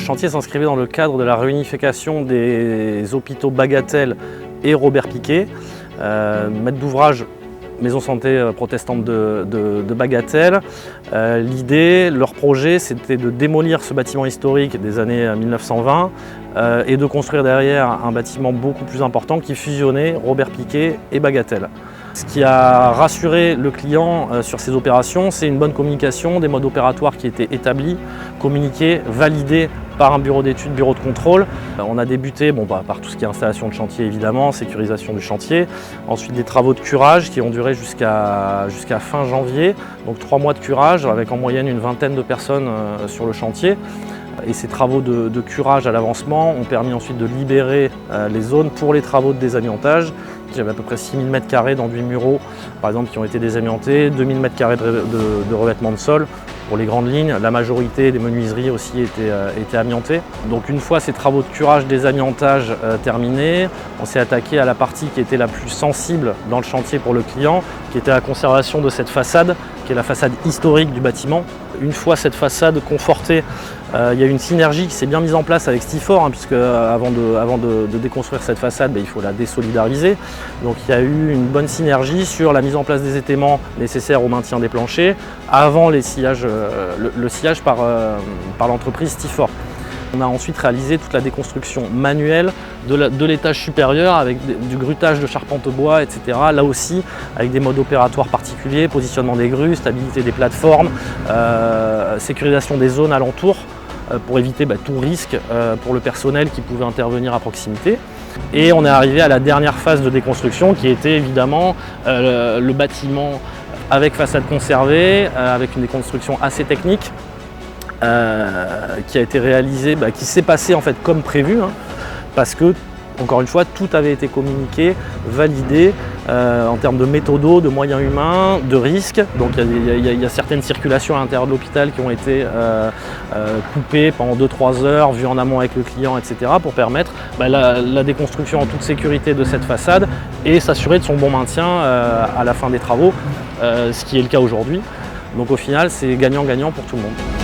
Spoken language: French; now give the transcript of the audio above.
chantier s'inscrivait dans le cadre de la réunification des hôpitaux Bagatelle et Robert-Picqué, maître d'ouvrage Maison Santé protestante de Bagatelle. L'idée, leur projet, c'était de démolir ce bâtiment historique des années 1920 et de construire derrière un bâtiment beaucoup plus important qui fusionnait Robert-Picqué et Bagatelle. Ce qui a rassuré le client sur ces opérations, c'est une bonne communication, des modes opératoires qui étaient établis, communiqués, validés par un bureau d'études, bureau de contrôle. On a débuté par tout ce qui est installation de chantier évidemment, sécurisation du chantier. Ensuite des travaux de curage qui ont duré jusqu'à fin janvier. Donc 3 mois de curage avec en moyenne une vingtaine de personnes sur le chantier. Et ces travaux de curage à l'avancement ont permis ensuite de libérer les zones pour les travaux de désamiantage. J'avais à peu près 6000 m² d'enduits muraux par exemple qui ont été désamiantés, 2000 m² de revêtement de sol. Pour les grandes lignes, la majorité des menuiseries aussi étaient amiantées. Donc une fois ces travaux de curage, désamiantage terminés, on s'est attaqué à la partie qui était la plus sensible dans le chantier pour le client, qui était la conservation de cette façade, qui est la façade historique du bâtiment. Une fois cette façade confortée, il y a une synergie qui s'est bien mise en place avec Stifor, puisque avant de déconstruire cette façade, il faut la désolidariser. Donc il y a eu une bonne synergie sur la mise en place des étaiements nécessaires au maintien des planchers, avant le sillage par l'entreprise Stifor. On a ensuite réalisé toute la déconstruction manuelle de l'étage supérieur avec du grutage de charpente bois, etc. Là aussi, avec des modes opératoires particuliers, positionnement des grues, stabilité des plateformes, sécurisation des zones alentours pour éviter tout risque pour le personnel qui pouvait intervenir à proximité. Et on est arrivé à la dernière phase de déconstruction qui était évidemment le bâtiment avec façade conservée, avec une déconstruction assez technique. Qui a été réalisé, qui s'est passé en fait comme prévu, parce que, encore une fois, tout avait été communiqué, validé en termes de méthodos, de moyens humains, de risques. Donc il y a certaines circulations à l'intérieur de l'hôpital qui ont été coupées pendant 2-3 heures, vues en amont avec le client, etc. pour permettre la déconstruction en toute sécurité de cette façade et s'assurer de son bon maintien à la fin des travaux, ce qui est le cas aujourd'hui. Donc au final, c'est gagnant-gagnant pour tout le monde.